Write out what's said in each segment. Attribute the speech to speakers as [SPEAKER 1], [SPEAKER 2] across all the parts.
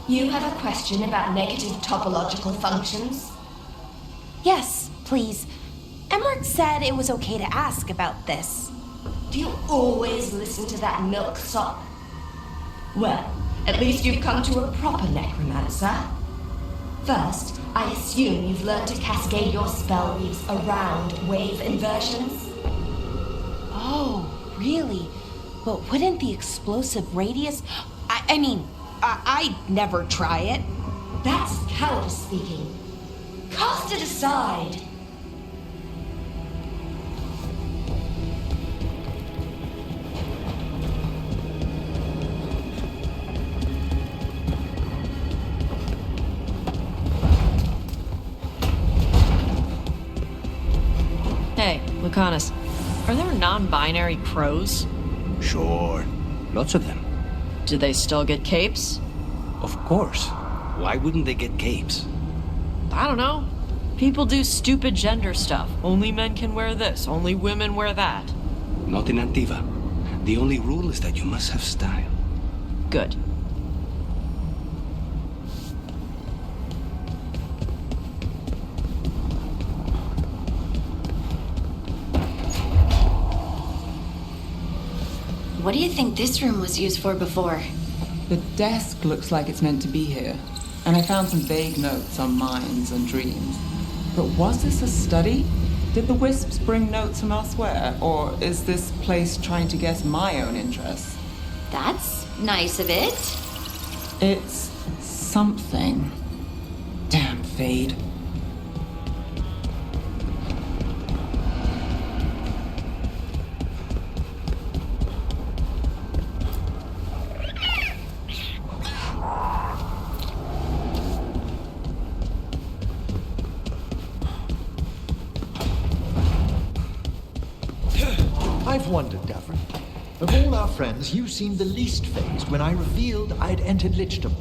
[SPEAKER 1] You have a question about negative topological functions?
[SPEAKER 2] Yes, please. Emmerich said it was okay to ask about this.
[SPEAKER 1] Do you always listen to that milksop? Well, at least you've come to a proper necromancer. First, I assume you've learned to cascade your spell weaves around wave inversions?
[SPEAKER 2] Oh, really? But wouldn't the explosive radius... I'd never try it.
[SPEAKER 1] That's cowardice speaking. Cast it aside.
[SPEAKER 3] Hey, Lucanus, are there non-binary crows?
[SPEAKER 4] Sure. Lots of them.
[SPEAKER 3] Do they still get capes?
[SPEAKER 4] Of course. Why wouldn't they get capes?
[SPEAKER 3] I don't know. People do stupid gender stuff. Only men can wear this, only women wear that.
[SPEAKER 4] Not in Antiva. The only rule is that you must have style.
[SPEAKER 3] Good.
[SPEAKER 5] What do you think this room was used for before?
[SPEAKER 6] The desk looks like it's meant to be here, and I found some vague notes on minds and dreams. But was this a study? Did the wisps bring notes from elsewhere, or is this place trying to guess my own interests?
[SPEAKER 5] That's nice of it.
[SPEAKER 6] It's something. Damn Fade.
[SPEAKER 7] I've wondered, Davrin. Of all our friends, you seemed the least phased when I revealed I'd entered Lichdom.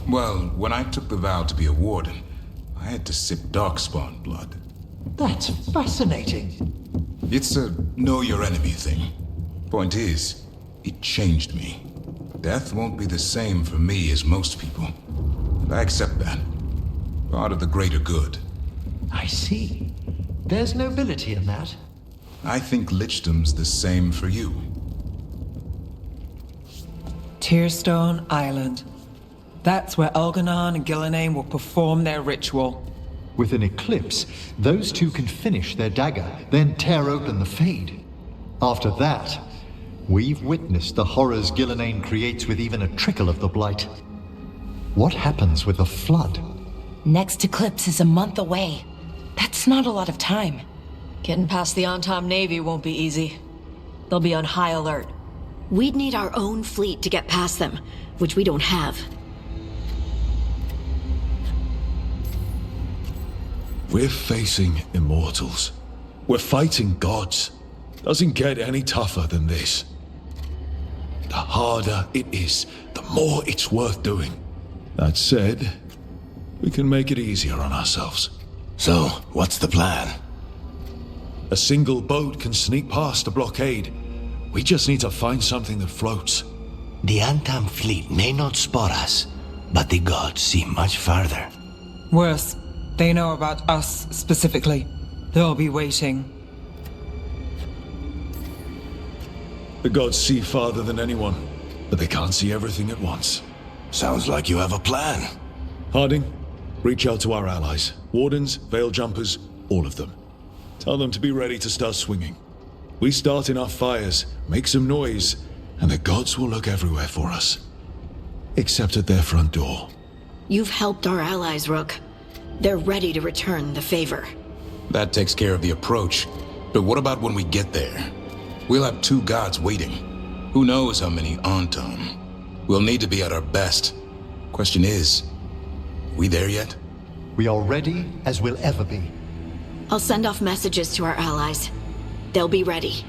[SPEAKER 8] Well, when I took the vow to be a warden, I had to sip darkspawn blood.
[SPEAKER 7] That's fascinating.
[SPEAKER 8] It's a know-your-enemy thing. Point is, it changed me. Death won't be the same for me as most people. And I accept that. Part of the greater good.
[SPEAKER 7] I see. There's nobility in that.
[SPEAKER 8] I think Lichdom's the same for you.
[SPEAKER 6] Tearstone Island. That's where Elgar'nan and Ghilan'nain will perform their ritual.
[SPEAKER 7] With an eclipse, those two can finish their dagger, then tear open the Fade. After that, we've witnessed the horrors Ghilan'nain creates with even a trickle of the Blight. What happens with the Flood?
[SPEAKER 2] Next eclipse is a month away. That's not a lot of time.
[SPEAKER 3] Getting past the Antom Navy won't be easy. They'll be on high alert.
[SPEAKER 5] We'd need our own fleet to get past them, which we don't have.
[SPEAKER 9] We're facing immortals. We're fighting gods. Doesn't get any tougher than this. The harder it is, the more it's worth doing. That said, we can make it easier on ourselves.
[SPEAKER 4] So, what's the plan?
[SPEAKER 9] A single boat can sneak past a blockade. We just need to find something that floats.
[SPEAKER 4] The Antam fleet may not spot us, but the gods see much farther.
[SPEAKER 6] Worse, they know about us specifically. They'll be waiting.
[SPEAKER 9] The gods see farther than anyone, but they can't see everything at once.
[SPEAKER 4] Sounds like you have a plan.
[SPEAKER 9] Harding, reach out to our allies. Wardens, Veil Jumpers, all of them. Tell them to be ready to start swinging. We start enough fires, make some noise, and the gods will look everywhere for us. Except at their front door.
[SPEAKER 5] You've helped our allies, Rook. They're ready to return the favor.
[SPEAKER 8] That takes care of the approach. But what about when we get there? We'll have two gods waiting. Who knows how many Antom? We'll need to be at our best. Question is, we there yet?
[SPEAKER 7] We are ready as we'll ever be.
[SPEAKER 5] I'll send off messages to our allies. They'll be ready.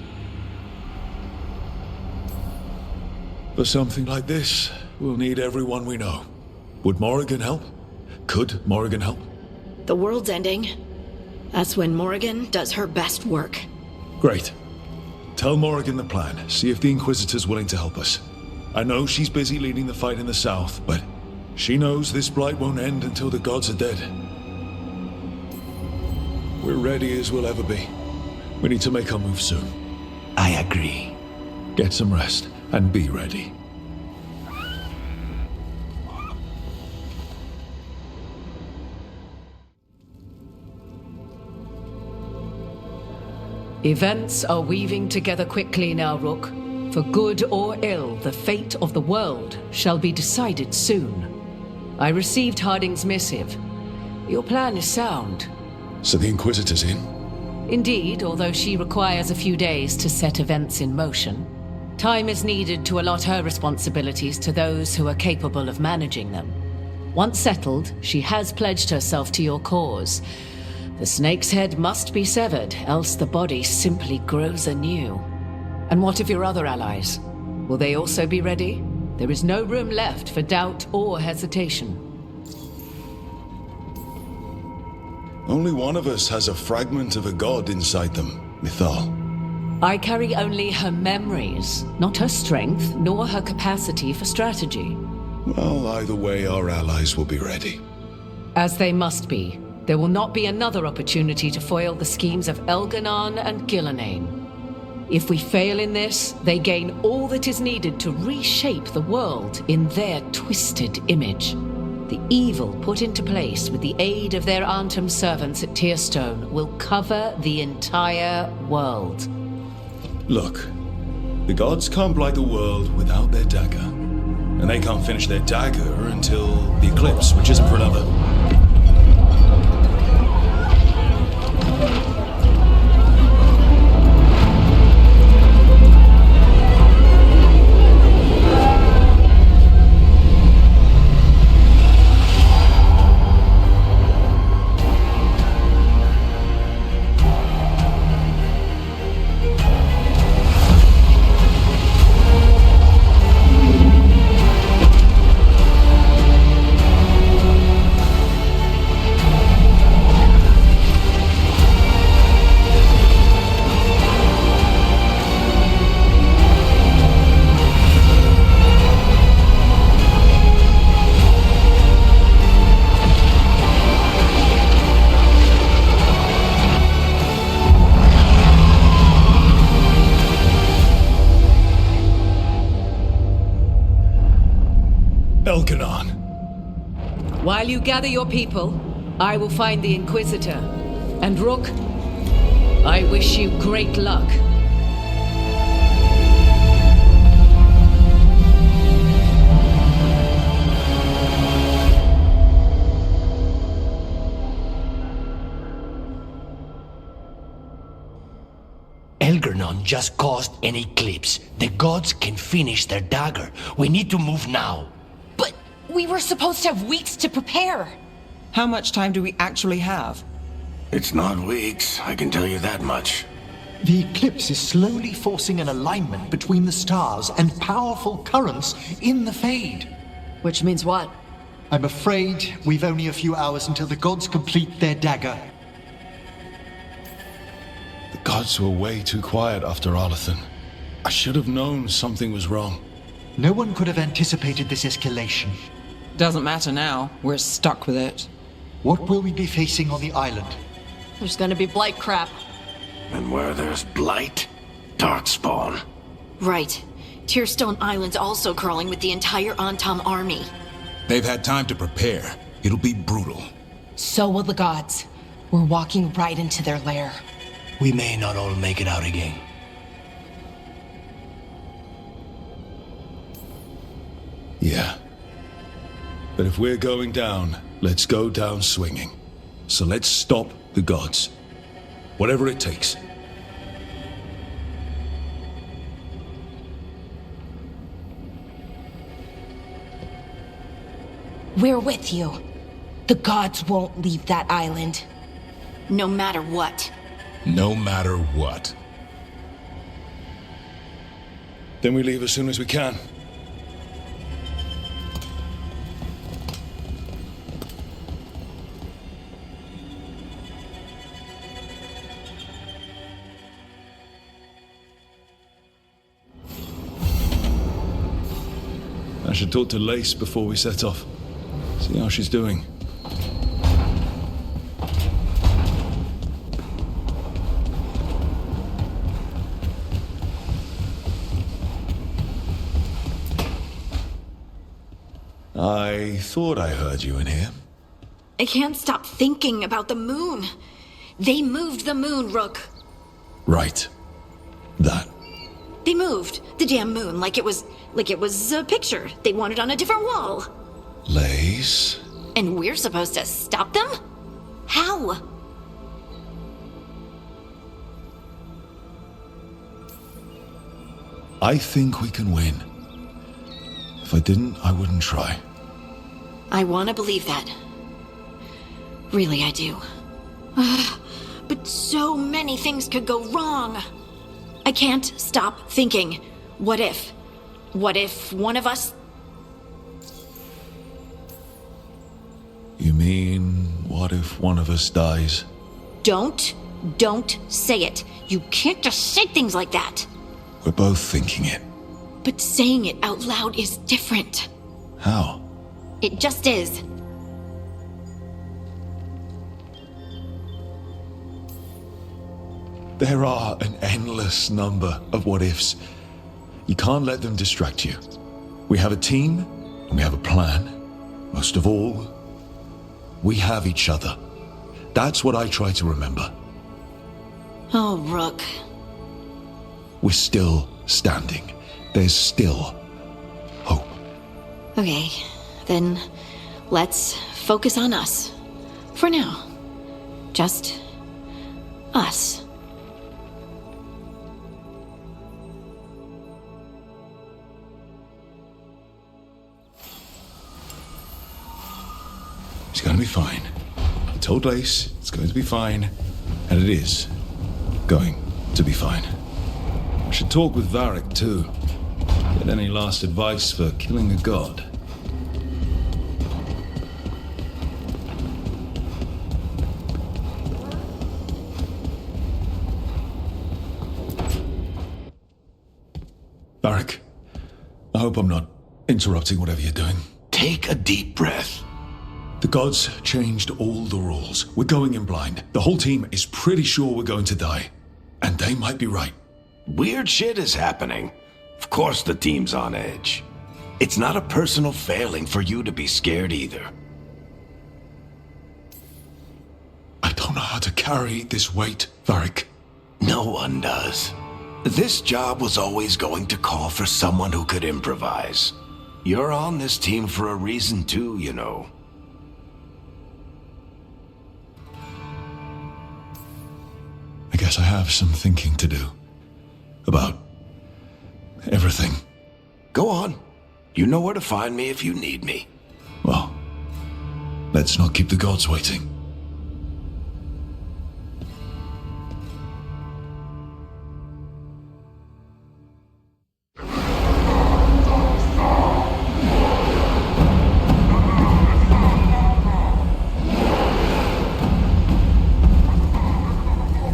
[SPEAKER 9] For something like this, we'll need everyone we know. Would Morrigan help? Could Morrigan help?
[SPEAKER 5] The world's ending. That's when Morrigan does her best work.
[SPEAKER 9] Great. Tell Morrigan the plan. See if the Inquisitor's willing to help us. I know she's busy leading the fight in the south, but She knows this blight won't end until the gods are dead. We're ready as we'll ever be. We need to make our move soon.
[SPEAKER 4] I agree.
[SPEAKER 9] Get some rest and be ready.
[SPEAKER 10] Events are weaving together quickly now, Rook. For good or ill, the fate of the world shall be decided soon. I received Harding's missive. Your plan is sound.
[SPEAKER 9] So the Inquisitor's in?
[SPEAKER 10] Indeed, although she requires a few days to set events in motion. Time is needed to allot her responsibilities to those who are capable of managing them. Once settled, she has pledged herself to your cause. The snake's head must be severed, else the body simply grows anew. And what of your other allies? Will they also be ready? There is no room left for doubt or hesitation.
[SPEAKER 9] Only one of us has a fragment of a god inside them, Mythal.
[SPEAKER 10] I carry only her memories, not her strength, nor her capacity for strategy.
[SPEAKER 9] Well, either way, our allies will be ready.
[SPEAKER 10] As they must be. There will not be another opportunity to foil the schemes of Elgar'nan and Ghilan'nain. If we fail in this, they gain all that is needed to reshape the world in their twisted image. The evil put into place with the aid of their Arnhem servants at Tearstone will cover the entire world.
[SPEAKER 9] Look, the gods can't blight the world without their dagger. And they can't finish their dagger until the eclipse, which isn't for another. Elgar'nan.
[SPEAKER 10] While you gather your people, I will find the Inquisitor. And Rook, I wish you great luck.
[SPEAKER 4] Elgar'nan just caused an eclipse. The gods can finish their dagger. We need to move now.
[SPEAKER 2] But we were supposed to have weeks to prepare.
[SPEAKER 6] How much time do we actually have?
[SPEAKER 4] It's not weeks, I can tell you that much.
[SPEAKER 7] The eclipse is slowly forcing an alignment between the stars and powerful currents in the Fade.
[SPEAKER 3] Which means what?
[SPEAKER 7] I'm afraid we've only a few hours until the gods complete their dagger.
[SPEAKER 9] The gods were way too quiet after Arlathan. I should have known something was wrong.
[SPEAKER 7] No one could have anticipated this escalation.
[SPEAKER 6] Doesn't matter now. We're stuck with it.
[SPEAKER 7] What will we be facing on the island?
[SPEAKER 3] There's gonna be blight crap.
[SPEAKER 4] And where there's blight, darkspawn.
[SPEAKER 5] Right. Tearstone Island's also crawling with the entire Antam army.
[SPEAKER 8] They've had time to prepare. It'll be brutal.
[SPEAKER 2] So will the gods. We're walking right into their lair.
[SPEAKER 4] We may not all make it out again.
[SPEAKER 9] Yeah. But if we're going down, let's go down swinging. So let's stop the gods. Whatever it takes.
[SPEAKER 2] We're with you. The gods won't leave that island.
[SPEAKER 5] No matter what.
[SPEAKER 8] No matter what.
[SPEAKER 9] Then we leave as soon as we can. I should talk to Lace before we set off. See how she's doing. I thought I heard you in here.
[SPEAKER 5] I can't stop thinking about the moon. They moved the moon, Rook.
[SPEAKER 9] Right. That.
[SPEAKER 5] They moved the damn moon like it was a picture they wanted on a different wall.
[SPEAKER 9] Lace?
[SPEAKER 5] And we're supposed to stop them? How?
[SPEAKER 9] I think we can win. If I didn't, I wouldn't try.
[SPEAKER 5] I want to believe that. Really, I do. But so many things could go wrong. I can't stop thinking. What if? What if one of us...
[SPEAKER 9] You mean, what if one of us dies?
[SPEAKER 5] Don't say it. You can't just say things like that.
[SPEAKER 9] We're both thinking it.
[SPEAKER 5] But saying it out loud is different.
[SPEAKER 9] How?
[SPEAKER 5] It just is.
[SPEAKER 9] There are an endless number of what-ifs. You can't let them distract you. We have a team, and we have a plan. Most of all, we have each other. That's what I try to remember.
[SPEAKER 5] Oh, Rook.
[SPEAKER 9] We're still standing. There's still hope.
[SPEAKER 5] Okay, then let's focus on us. For now. Just us.
[SPEAKER 9] It's going to be fine. I told Lace it's going to be fine, and it is going to be fine. I should talk with Varric too. Get any last advice for killing a god. Varric, I hope I'm not interrupting whatever you're doing.
[SPEAKER 4] Take a deep breath.
[SPEAKER 9] The gods changed all the rules. We're going in blind. The whole team is pretty sure we're going to die. And they might be right.
[SPEAKER 4] Weird shit is happening. Of course the team's on edge. It's not a personal failing for you to be scared either.
[SPEAKER 9] I don't know how to carry this weight, Varric.
[SPEAKER 4] No one does. This job was always going to call for someone who could improvise. You're on this team for a reason too, you know.
[SPEAKER 9] I guess I have some thinking to do. About everything.
[SPEAKER 4] Go on. You know where to find me if you need me.
[SPEAKER 9] Well, let's not keep the gods waiting.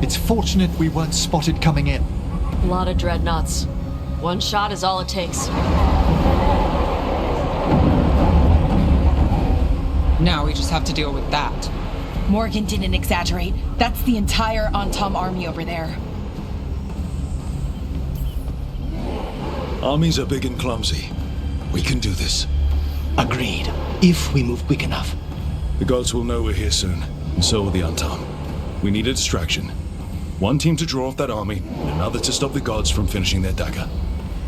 [SPEAKER 7] It's fortunate we weren't spotted coming in.
[SPEAKER 3] A lot of dreadnoughts. One shot is all it takes.
[SPEAKER 6] Now we just have to deal with that.
[SPEAKER 2] Morgan didn't exaggerate. That's the entire Antom army over there.
[SPEAKER 9] Armies are big and clumsy. We can do this.
[SPEAKER 4] Agreed. If we move quick enough.
[SPEAKER 9] The gods will know we're here soon, and so will the Antom. We need a distraction. One team to draw off that army, and another to stop the gods from finishing their dagger.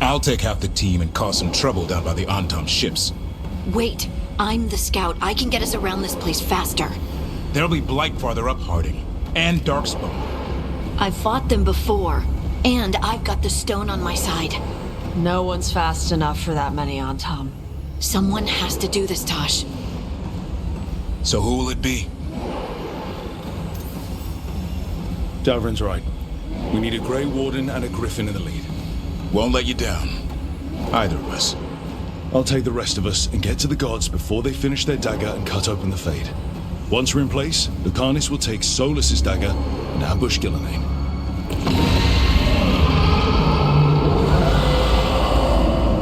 [SPEAKER 8] I'll take half the team and cause some trouble down by the Antom ships.
[SPEAKER 5] Wait, I'm the scout. I can get us around this place faster.
[SPEAKER 8] There'll be Blight farther up, Harding. And Darkspawn.
[SPEAKER 5] I've fought them before, and I've got the stone on my side.
[SPEAKER 3] No one's fast enough for that many on Tom.
[SPEAKER 5] Someone has to do this, Tosh.
[SPEAKER 8] So who will it be?
[SPEAKER 9] Davrin's right. We need a Grey Warden and a Griffin in the lead.
[SPEAKER 8] Won't let you down. Either of us.
[SPEAKER 9] I'll take the rest of us and get to the gods before they finish their dagger and cut open the Fade. Once we're in place, Lucanus will take Solus's dagger and ambush Ghilan'nain.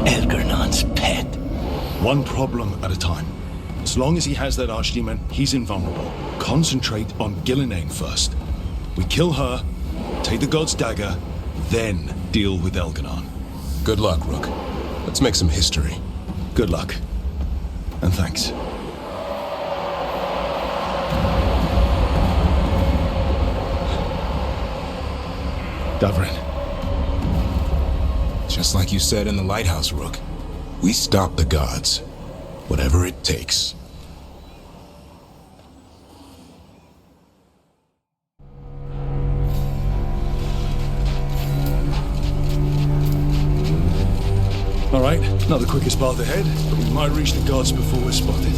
[SPEAKER 4] Elgar'nan's pet.
[SPEAKER 9] One problem at a time. As long as he has that Archdemon, he's invulnerable. Concentrate on Ghilan'nain first. We kill her, take the god's dagger, then deal with Elgar'nan.
[SPEAKER 8] Good luck, Rook. Let's make some history.
[SPEAKER 9] Good luck. And thanks. Davrin.
[SPEAKER 8] Just like you said in the lighthouse, Rook. We stop the gods. Whatever it takes.
[SPEAKER 9] All right, not the quickest path ahead, but we might reach the gods before we're spotted.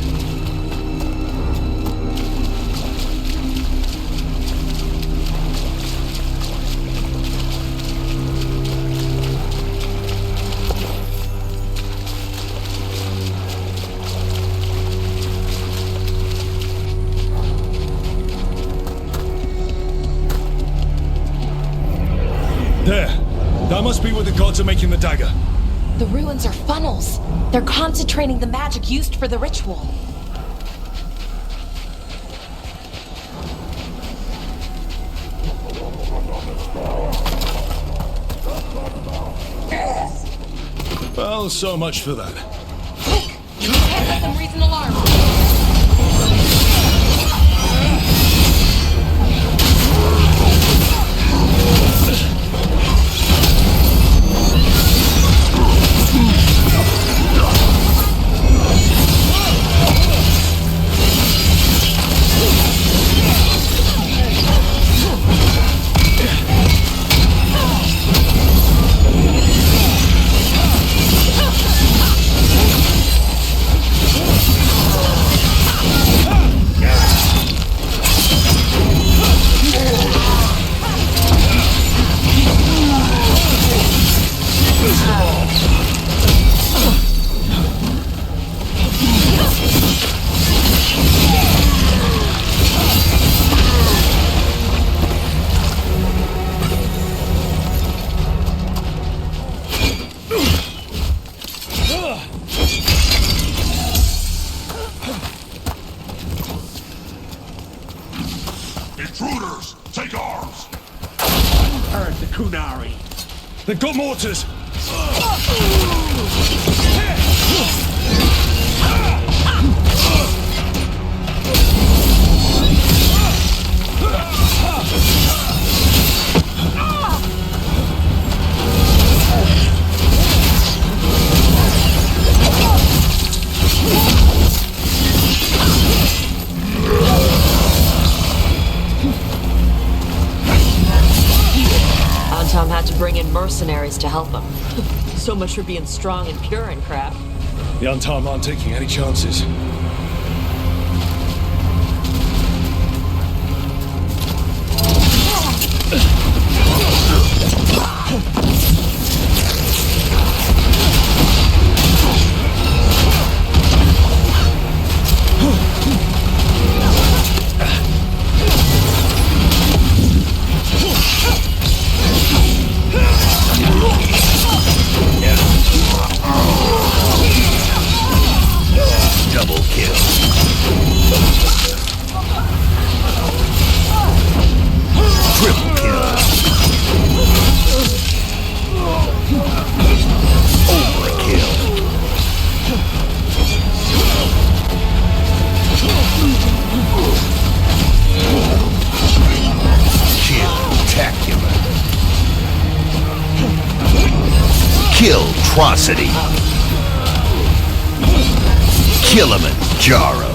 [SPEAKER 9] There! That must be where the gods are making the dagger.
[SPEAKER 2] The ruins are funnels. They're concentrating the magic used for the ritual.
[SPEAKER 9] Well, so much for that.
[SPEAKER 2] You can't let them raise an alarm.
[SPEAKER 11] Intruders, take arms!
[SPEAKER 12] Heard the Kunari.
[SPEAKER 9] They've got mortars!
[SPEAKER 3] Tom had to bring in mercenaries to help him. So much for being strong and pure and crap.
[SPEAKER 9] The Untarm aren't taking any chances.
[SPEAKER 11] Double kill. Triple kill. Overkill. Kill-tacular. Kill-trocity. Kilimanjaro.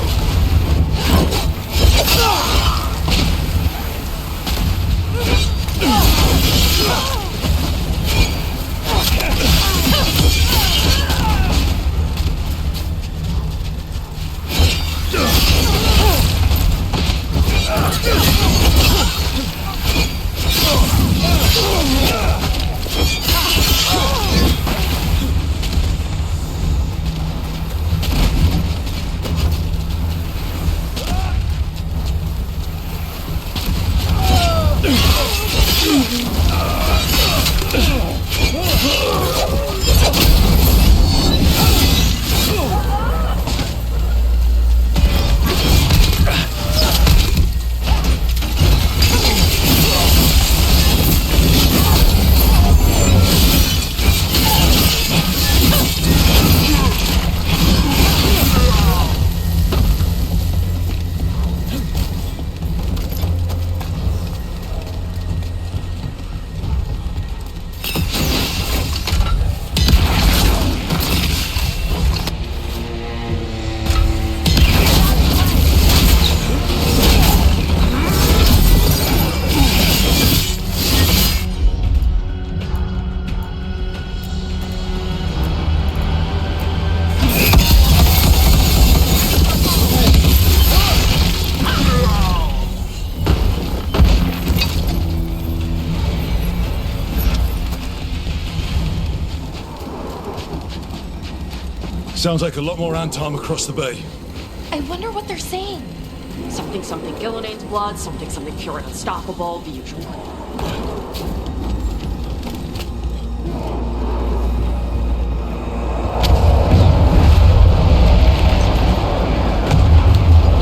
[SPEAKER 9] Sounds like a lot more Antom across the bay.
[SPEAKER 2] I wonder what they're saying.
[SPEAKER 3] Something, something Ghilan'nain's blood, something, something pure and unstoppable, the usual.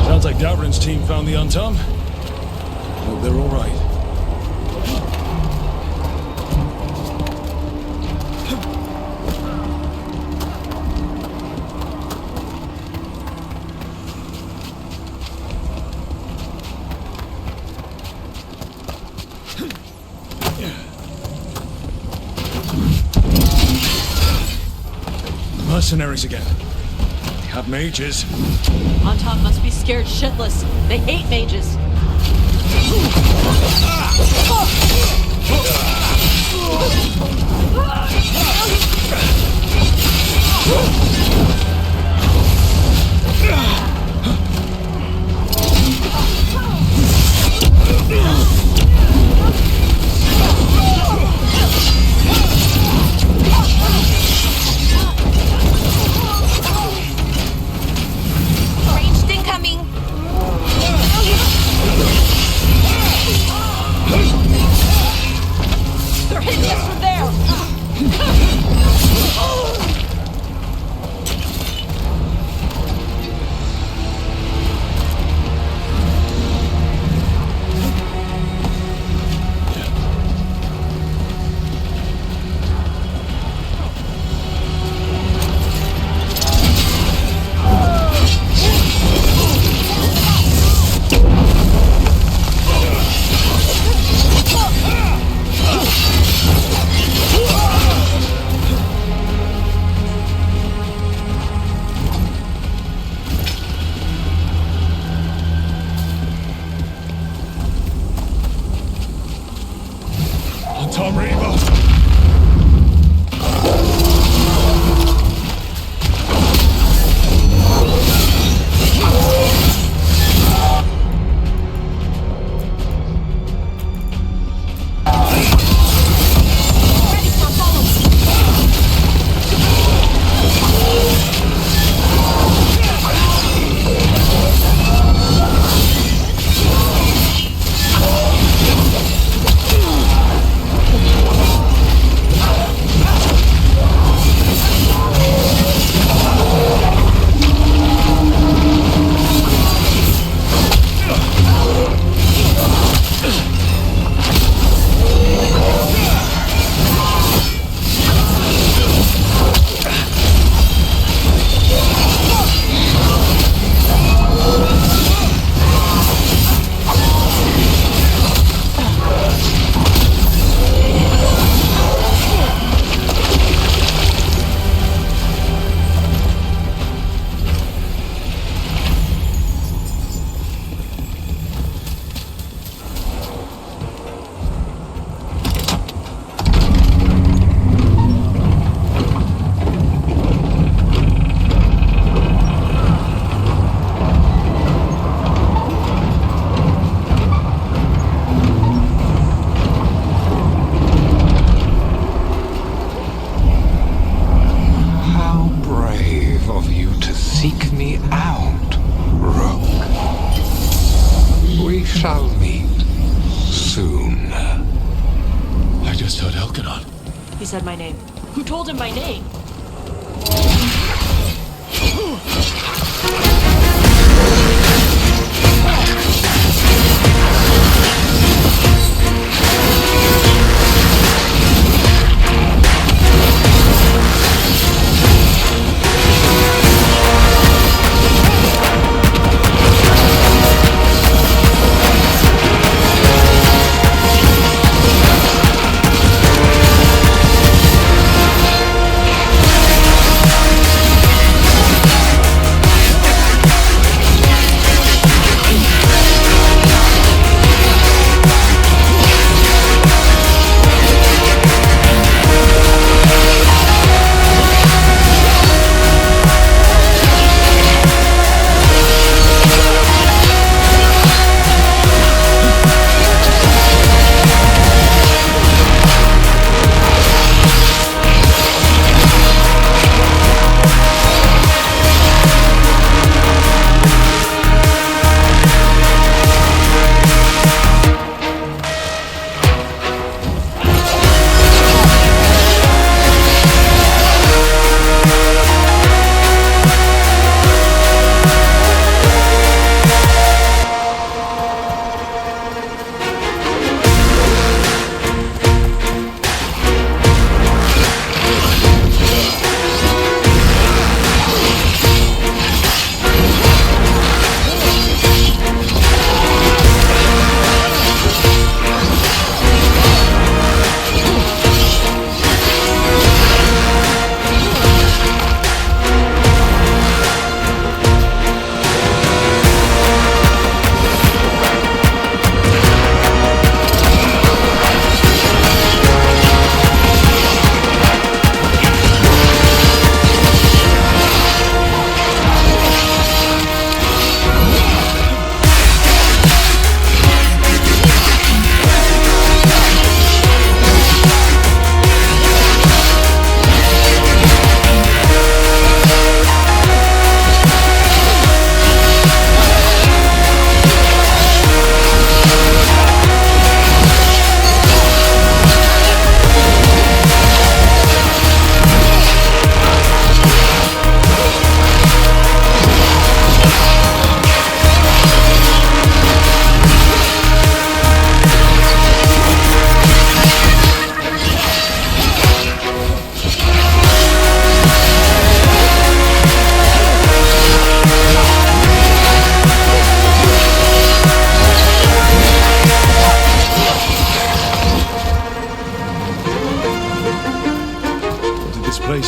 [SPEAKER 9] Sounds like Davrin's team found the Antom. Hope they're all right. Mercenaries again. They have mages.
[SPEAKER 3] Anton must be scared shitless. They hate mages.
[SPEAKER 2] Ranged incoming!
[SPEAKER 3] They're hitting us from there!
[SPEAKER 9] Antom Reaver!
[SPEAKER 13] Seek me out, Rook. We shall meet soon.
[SPEAKER 9] I just heard Elgar'nan.
[SPEAKER 3] He said my name. Who told him my name?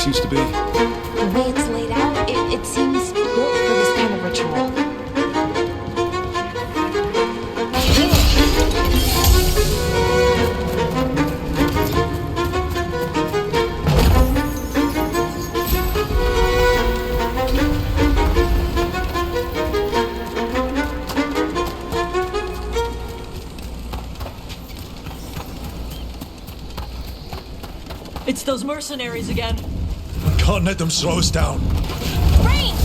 [SPEAKER 9] used to be?
[SPEAKER 2] The way it's laid out, it seems built for this kind of ritual.
[SPEAKER 3] It's those mercenaries again.
[SPEAKER 9] Can't let them slow us down.
[SPEAKER 2] Rain!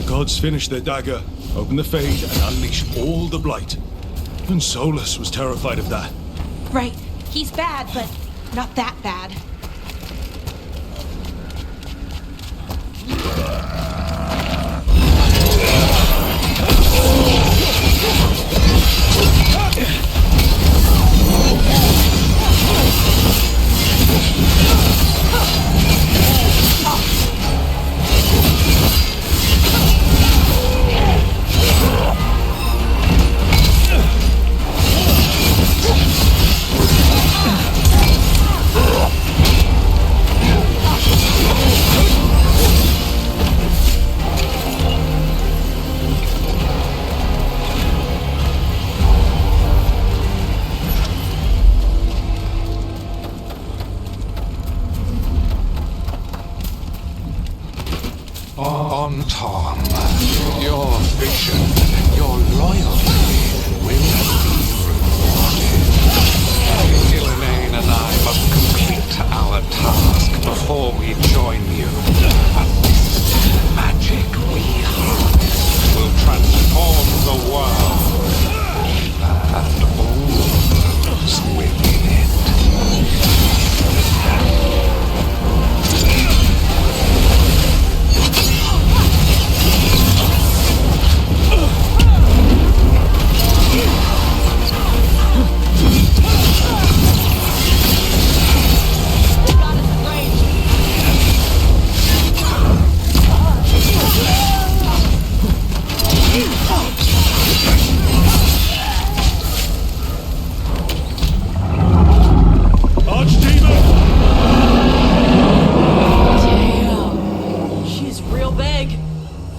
[SPEAKER 9] Gods finish their dagger, open the Fade, and unleash all the Blight. Even Solus was terrified of that.
[SPEAKER 2] Right. He's bad, but not that bad.
[SPEAKER 13] On Tom, your vision, your loyalty will be rewarded. Ghilan'nain and I must complete our task before we join you. But this magic we harness will transform the world and all those within it.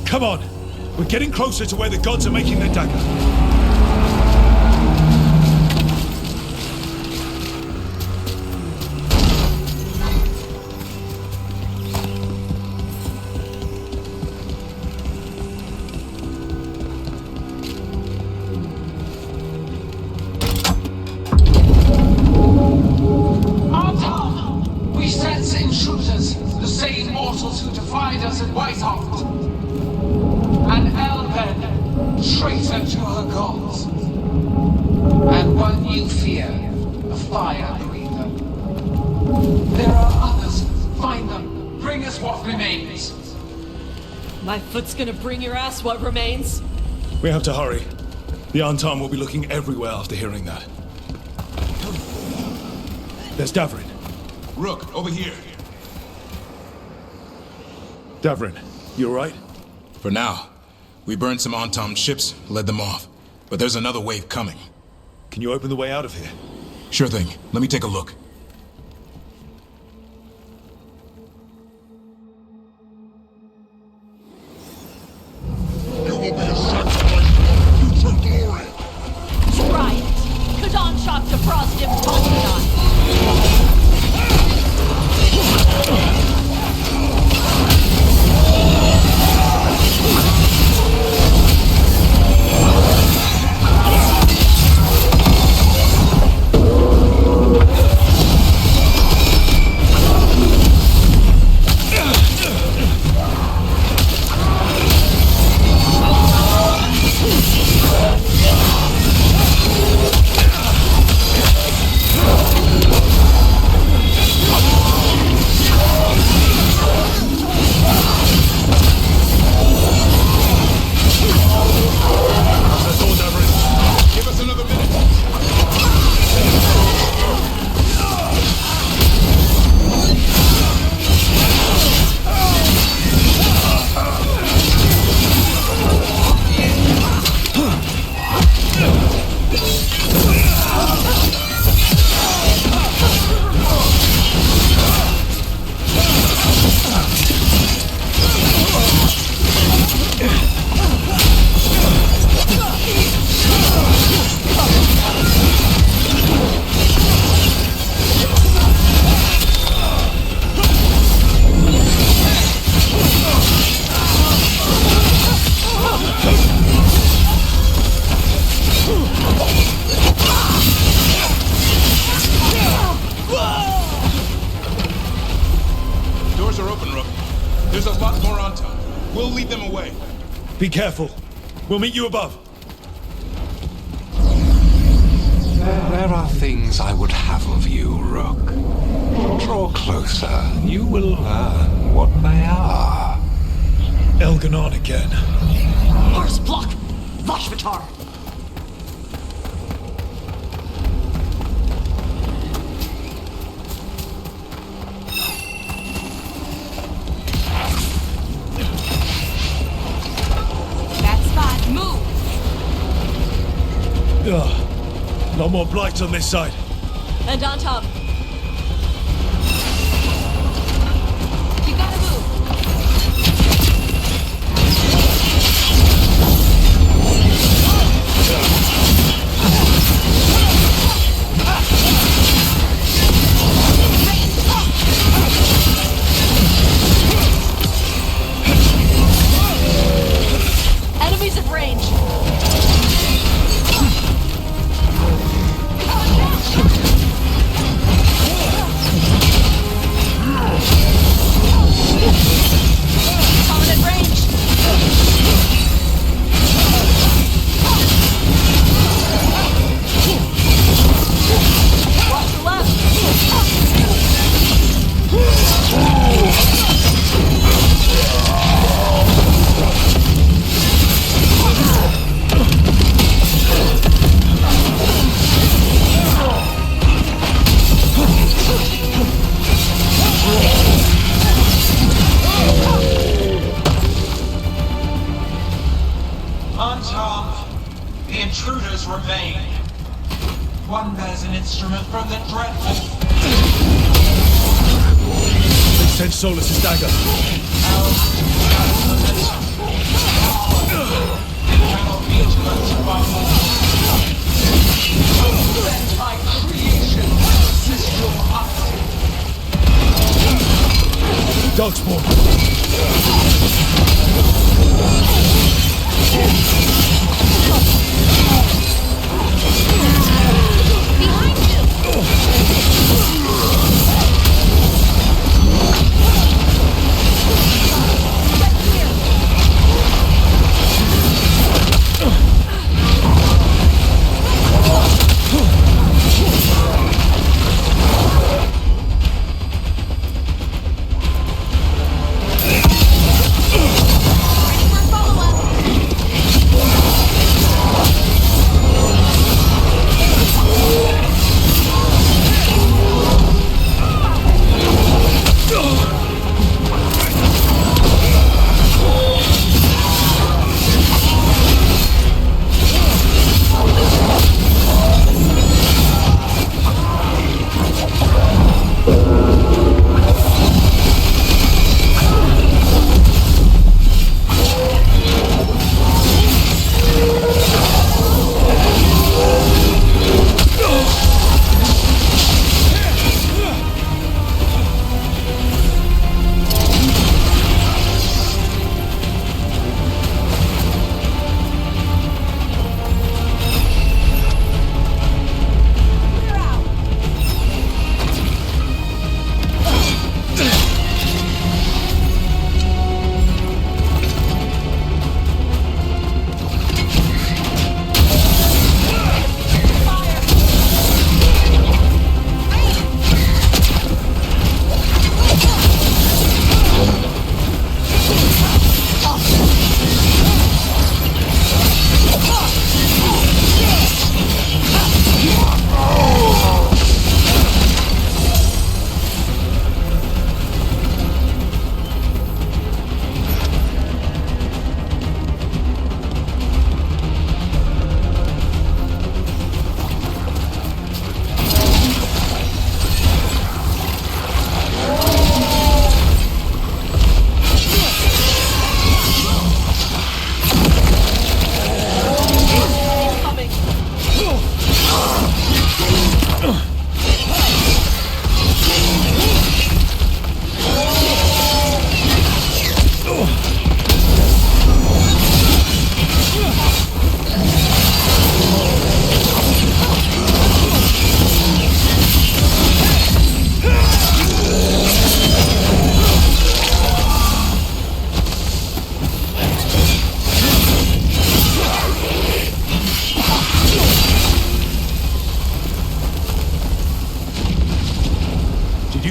[SPEAKER 9] Come on! We're getting closer to where the gods are making their dagger.
[SPEAKER 14] Artam! We sense intruders, the same mortals who defied us at Whitehall. An Elgar'nan, traitor to her gods. And one you fear, a fire breather. There are others. Find them. Bring us what remains.
[SPEAKER 3] My foot's gonna bring your ass what remains.
[SPEAKER 9] We have to hurry. The Artam will be looking everywhere after hearing that. There's Davrin.
[SPEAKER 8] Rook, over here.
[SPEAKER 9] Davrin, you alright?
[SPEAKER 8] For now. We burned some Artam ships, led them off. But there's another wave coming.
[SPEAKER 9] Can you open the way out of here?
[SPEAKER 8] Sure thing. Let me take a look.
[SPEAKER 9] Be careful. We'll meet you above.
[SPEAKER 13] There are things I would have of you, Rook. Draw closer. You will learn what they are.
[SPEAKER 9] Elgar'nan again.
[SPEAKER 3] Horse block! Vashvatar!
[SPEAKER 2] That spot, move!
[SPEAKER 9] Ugh. No more blights on this side.
[SPEAKER 3] And on top.
[SPEAKER 2] You gotta move!
[SPEAKER 3] Enemies at range! Coming at range! Watch the left!
[SPEAKER 14] Unharmed, the intruders remain. One bears an instrument from the dreadful.
[SPEAKER 9] Send Solus's dagger.
[SPEAKER 14] Cannot be to us survival. Send my creation to assist your hunting.
[SPEAKER 9] Darkspawn.
[SPEAKER 2] Behind you!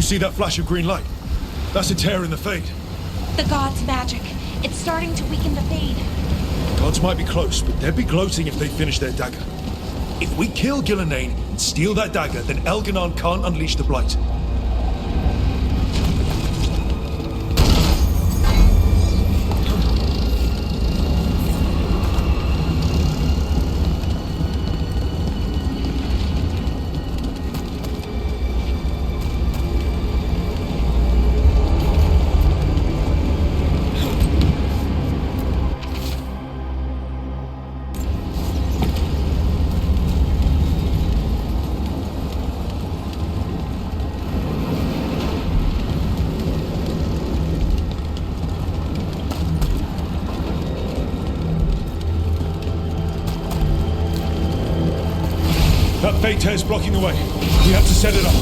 [SPEAKER 9] see that flash of green light? That's a tear in the Fade.
[SPEAKER 2] The god's magic. It's starting to weaken the Fade.
[SPEAKER 9] Gods might be close, but they'd be gloating if they finish their dagger. If we kill Ghilan'nain and steal that dagger, then Elgar'nan can't unleash the Blight. That Fade tear's blocking the way. We have to set it up.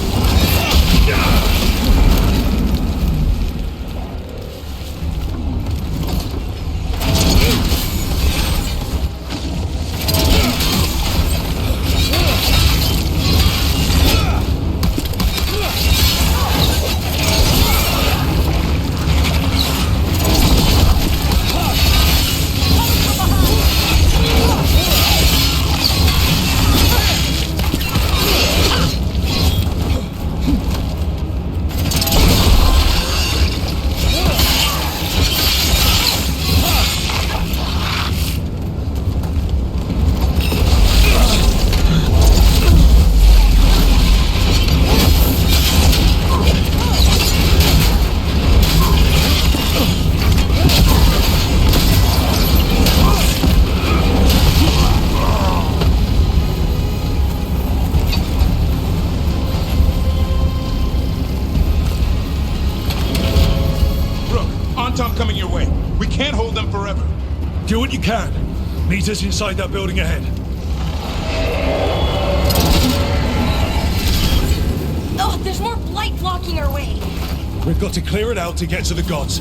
[SPEAKER 8] Coming your way. We can't hold them forever.
[SPEAKER 9] Do what you can. Meet us inside that building ahead.
[SPEAKER 2] Oh, there's more blight blocking our way.
[SPEAKER 9] We've got to clear it out to get to the gods.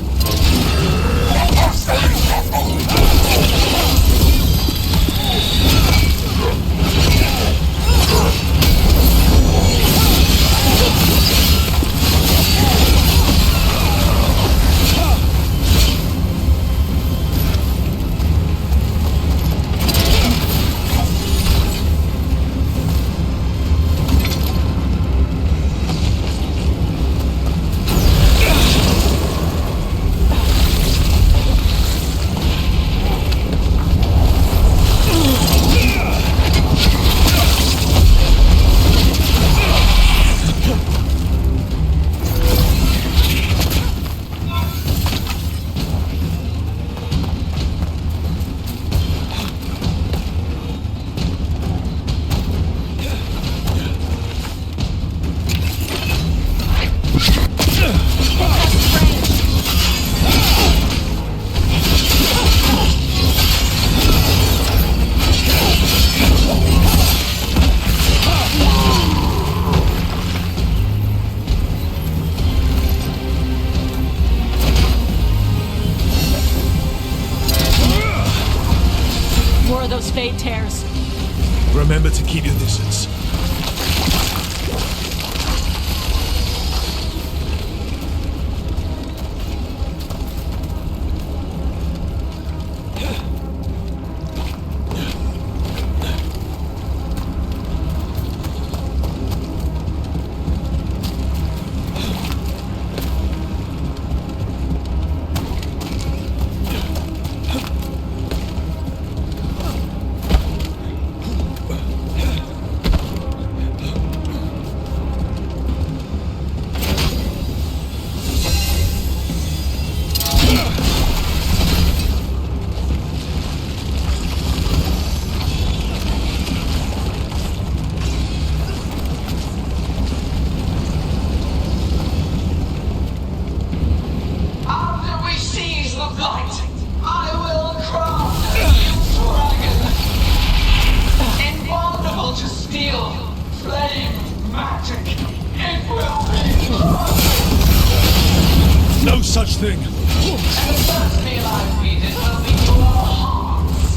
[SPEAKER 10] Those Fade tears.
[SPEAKER 9] Remember to keep your distance. No such thing.
[SPEAKER 14] And the first meal I feed it will be your hearts.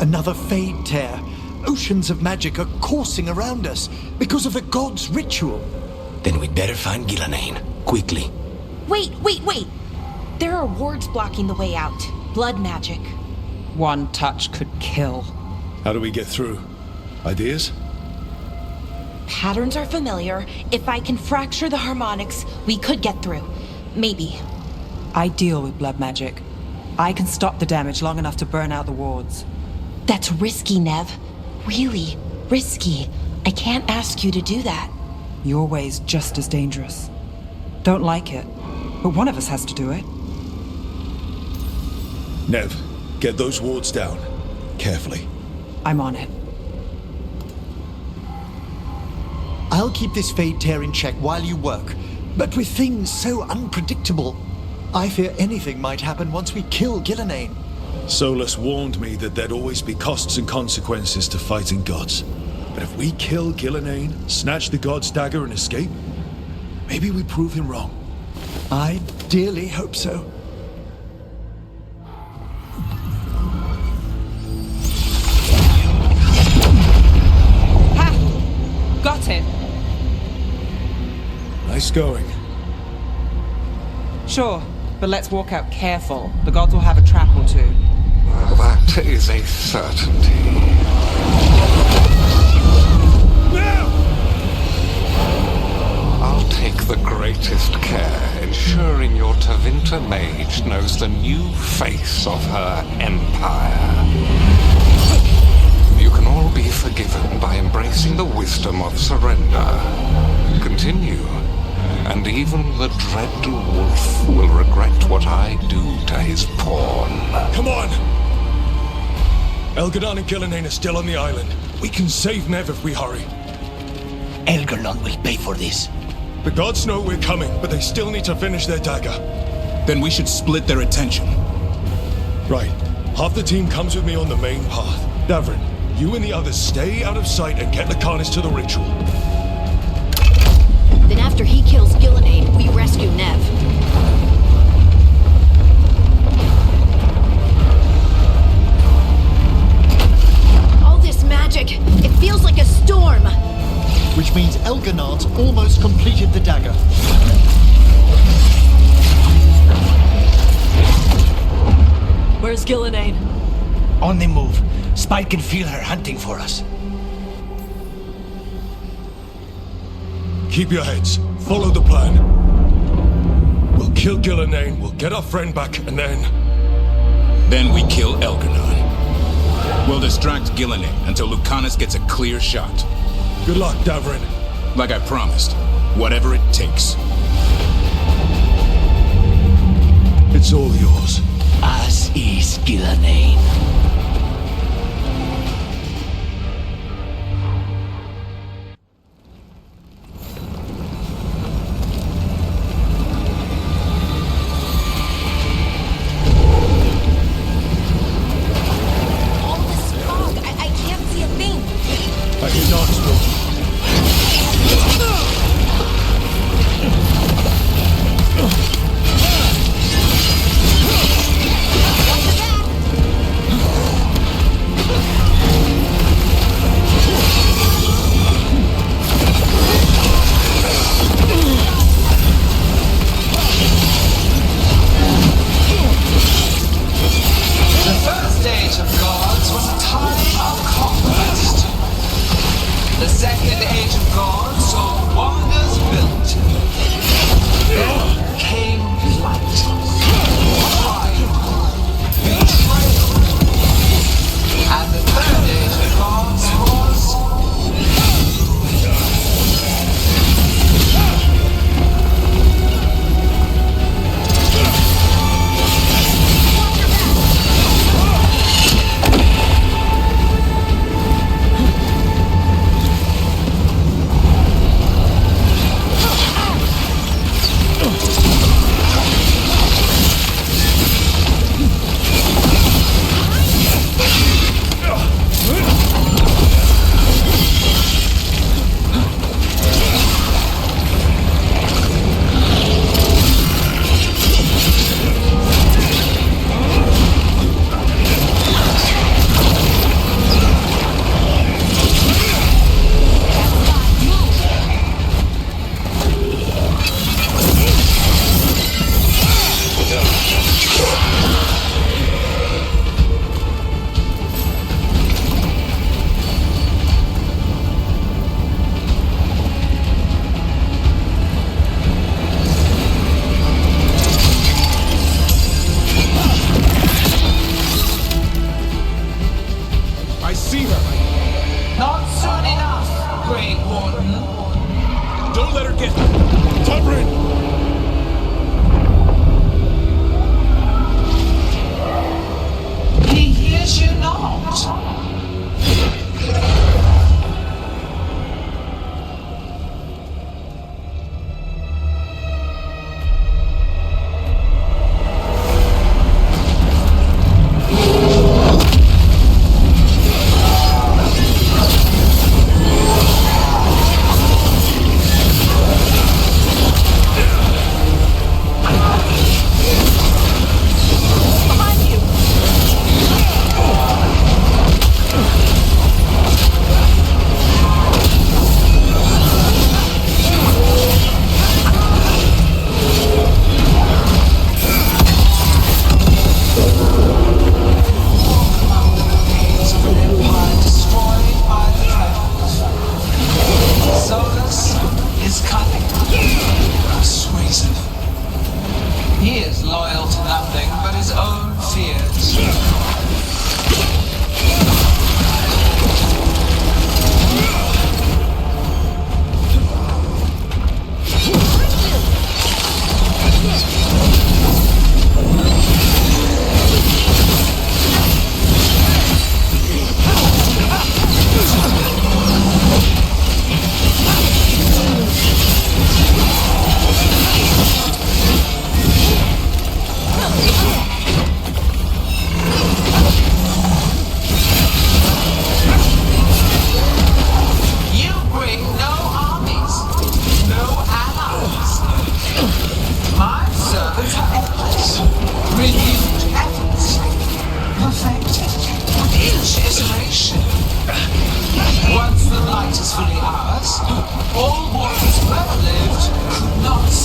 [SPEAKER 7] Another fade tear. Oceans of magic are coursing around us because of the god's ritual.
[SPEAKER 4] Then we'd better find Ghilan'nain, quickly.
[SPEAKER 2] Wait! There are wards blocking the way out. Blood magic.
[SPEAKER 6] One touch could kill.
[SPEAKER 9] How do we get through? Ideas?
[SPEAKER 2] Patterns are familiar. If I can fracture the harmonics, we could get through. Maybe.
[SPEAKER 6] I deal with blood magic. I can stop the damage long enough to burn out the wards.
[SPEAKER 2] That's risky, Nev. Really risky. I can't ask you to do that.
[SPEAKER 6] Your way's just as dangerous. Don't like it, but one of us has to do it.
[SPEAKER 9] Nev, get those wards down. Carefully.
[SPEAKER 6] I'm on it.
[SPEAKER 7] I'll keep this fade tear in check while you work. But with things so unpredictable, I fear anything might happen once we kill Ghilan'nain.
[SPEAKER 9] Solus warned me that there'd always be costs and consequences to fighting gods. But if we kill Ghilan'nain, snatch the god's dagger and escape, maybe we prove him wrong.
[SPEAKER 7] I dearly hope so.
[SPEAKER 6] Ha! Got it!
[SPEAKER 9] Nice going.
[SPEAKER 6] Sure, but let's walk out careful. The gods will have a trap or two.
[SPEAKER 13] That is a certainty. I'll take the greatest care, ensuring your Tevinter mage knows the new face of her empire. You can all be forgiven by embracing the wisdom of surrender. Continue, and even the dread wolf will regret what I do to his pawn.
[SPEAKER 9] Come on! Elgar'nan and Ghilan'nain are still on the island. We can save Nev if we hurry.
[SPEAKER 11] Elgar'nan will pay for this.
[SPEAKER 9] The gods know we're coming, but they still need to finish their dagger.
[SPEAKER 8] Then we should split their attention.
[SPEAKER 9] Right. Half the team comes with me on the main path. Davrin, you and the others stay out of sight and get Lucanus to the ritual.
[SPEAKER 5] Then after he kills Ghilan'nain, we rescue Nev. All this magic, it feels like a storm.
[SPEAKER 7] Which means Elgar'nan's almost completed the dagger.
[SPEAKER 3] Where's Ghilan'nain?
[SPEAKER 11] On the move. Spike can feel her hunting for us.
[SPEAKER 9] Keep your heads. Follow the plan. We'll kill Ghilan'nain, we'll get our friend back, and then...
[SPEAKER 8] Then we kill Elgar'nan. We'll distract Ghilan'nain until Lucanus gets a clear shot.
[SPEAKER 9] Good luck, Davrin.
[SPEAKER 8] Like I promised, whatever it takes.
[SPEAKER 9] It's all yours.
[SPEAKER 11] As is Ghilan'nain.
[SPEAKER 2] All this fog, I can't see a thing.
[SPEAKER 9] I hear nods,
[SPEAKER 14] The first age of gods was a time of conquest. The second age of gods saw wonders built. Then came light, pride, betrayal. And the third age of gods was...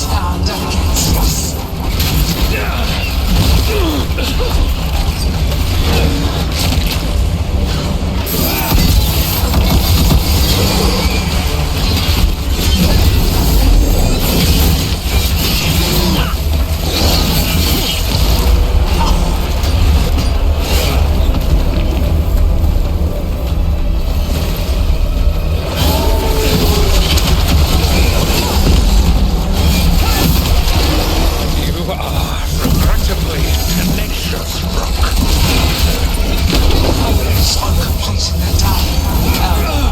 [SPEAKER 14] stand against us. On completing the dialogue,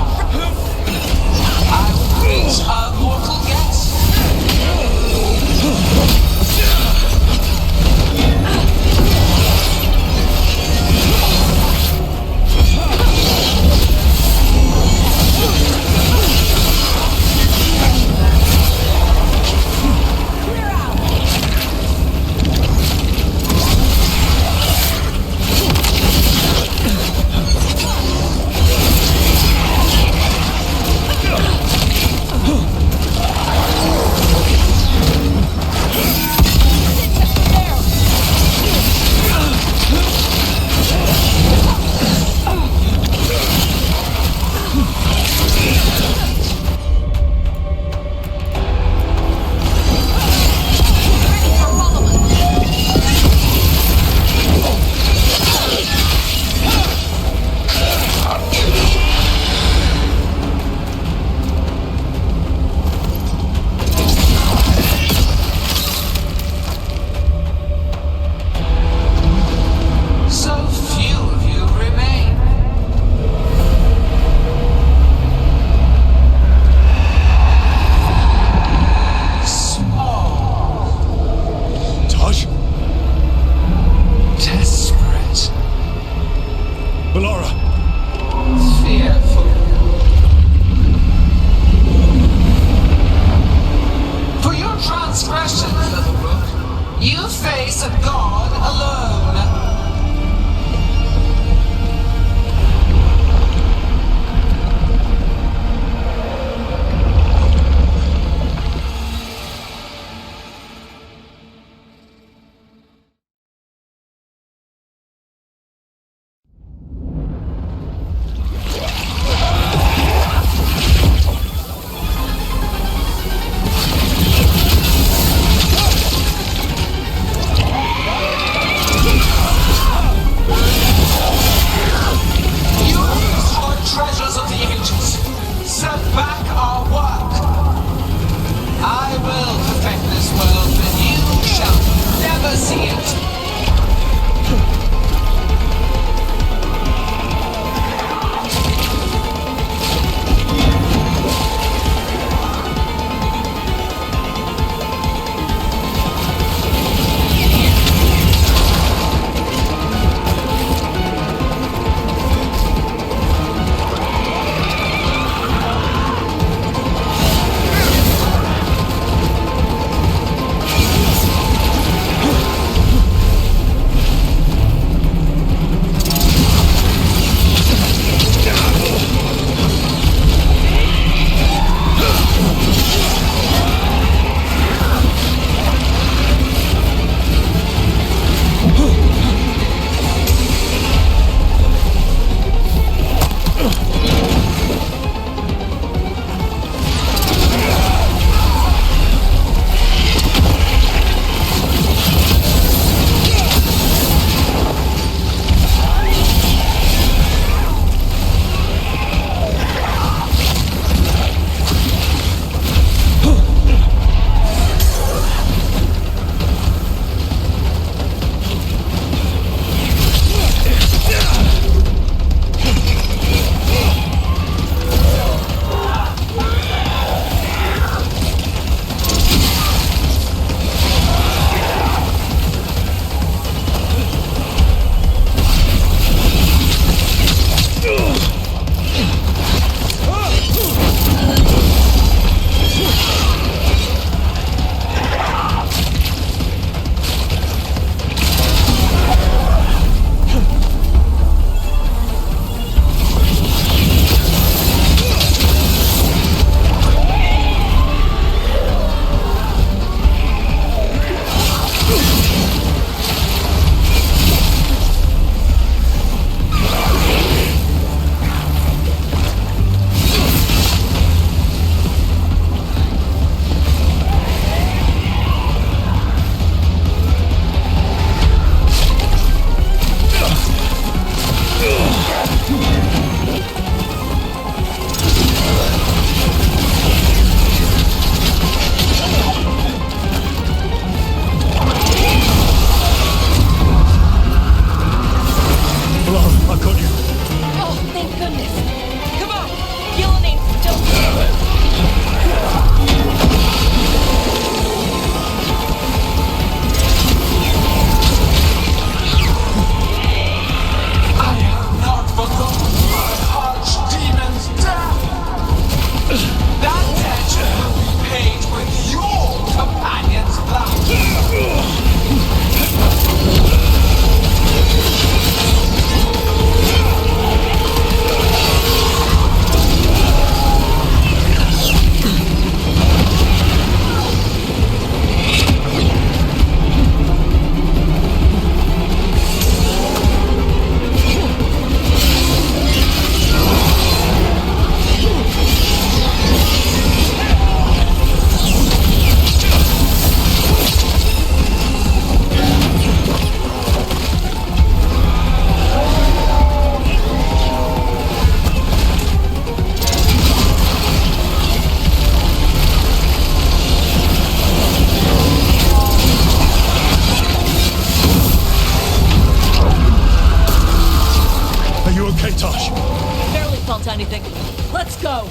[SPEAKER 10] Let's go!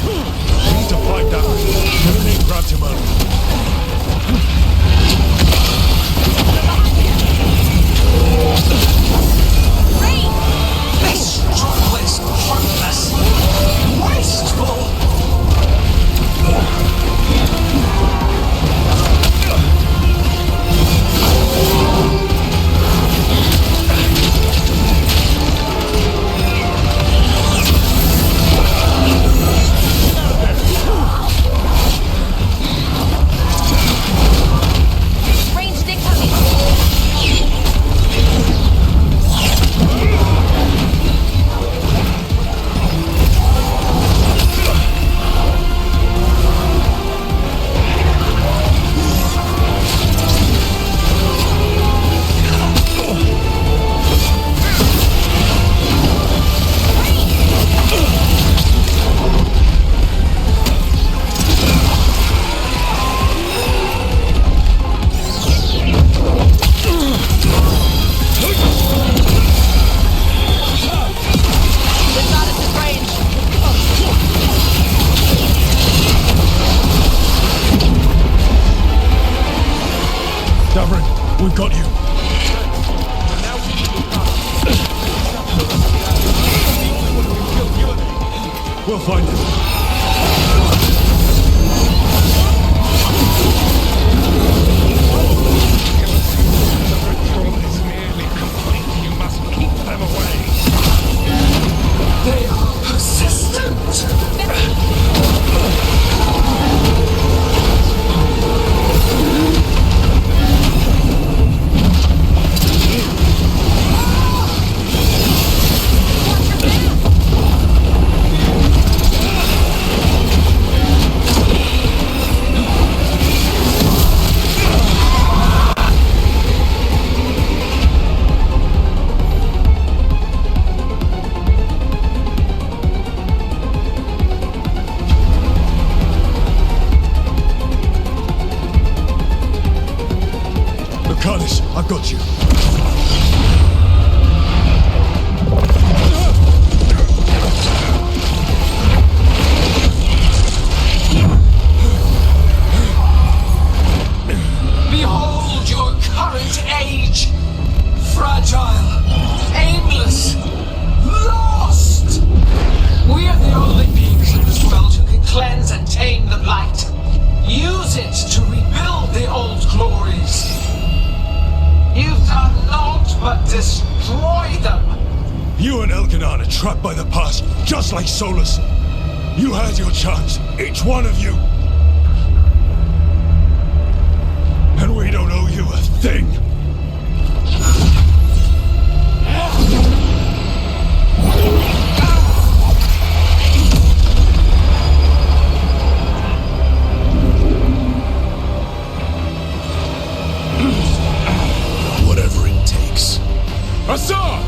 [SPEAKER 9] We need to find out. Ghilan'nain grabbed him early.
[SPEAKER 11] This struggle is pointless. Wasteful.
[SPEAKER 2] Ranged incoming!
[SPEAKER 9] Davrin, we've got you. We'll find him.
[SPEAKER 13] The ritual is nearly complete. You must keep them away.
[SPEAKER 14] They are persistent.
[SPEAKER 9] I've got you.
[SPEAKER 14] Behold your current age. Fragile, aimless, lost. We are the only beings in this world who can cleanse and tame the blight. Use it to rebuild the old glories. You've done naught but destroy them.
[SPEAKER 9] You and Elgar'nan are trapped by the past, just like Solus. You had your chance, each one of you. And we don't owe you a thing.
[SPEAKER 8] Whatever it takes.
[SPEAKER 9] Assad!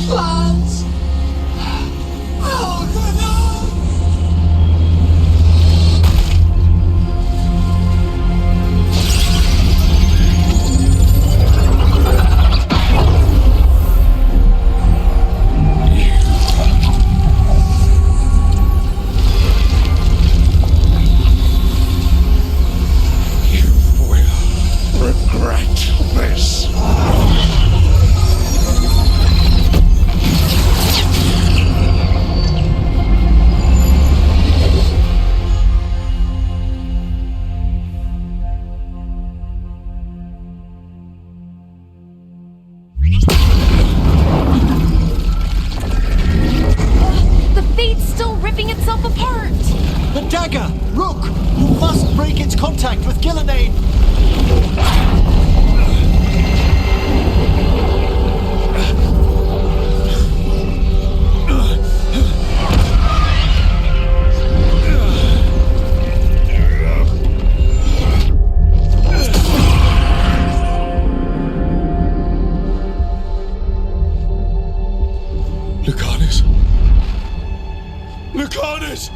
[SPEAKER 14] plans. Elgar'nan!
[SPEAKER 13] Regret this.
[SPEAKER 2] The Fate's still ripping itself apart!
[SPEAKER 7] The dagger! Rook! You must break its contact with Ghilan'nain!
[SPEAKER 9] Lucanus! Lucanus!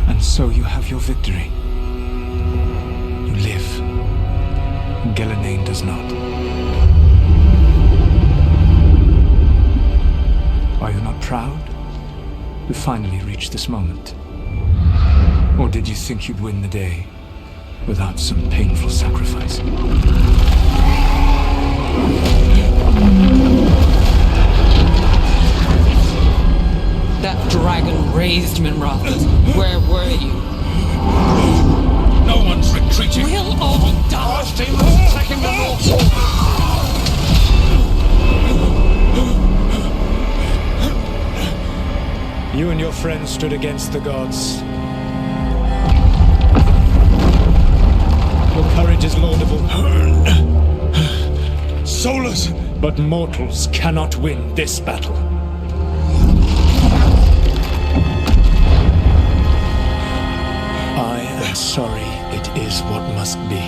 [SPEAKER 11] And so you have your victory. You live. And Ghilan'nain does not. Are you not proud to finally reach this moment? Or did you think you'd win the day without some painful sacrifice?
[SPEAKER 6] That dragon raised Minrathas. Where were you?
[SPEAKER 13] No one's retreating.
[SPEAKER 6] We'll all die.
[SPEAKER 13] Our team is attacking the north.
[SPEAKER 11] You and your friends stood against the gods. Your courage is laudable.
[SPEAKER 9] Solus!
[SPEAKER 11] But mortals cannot win this battle. I am sorry it is what must be.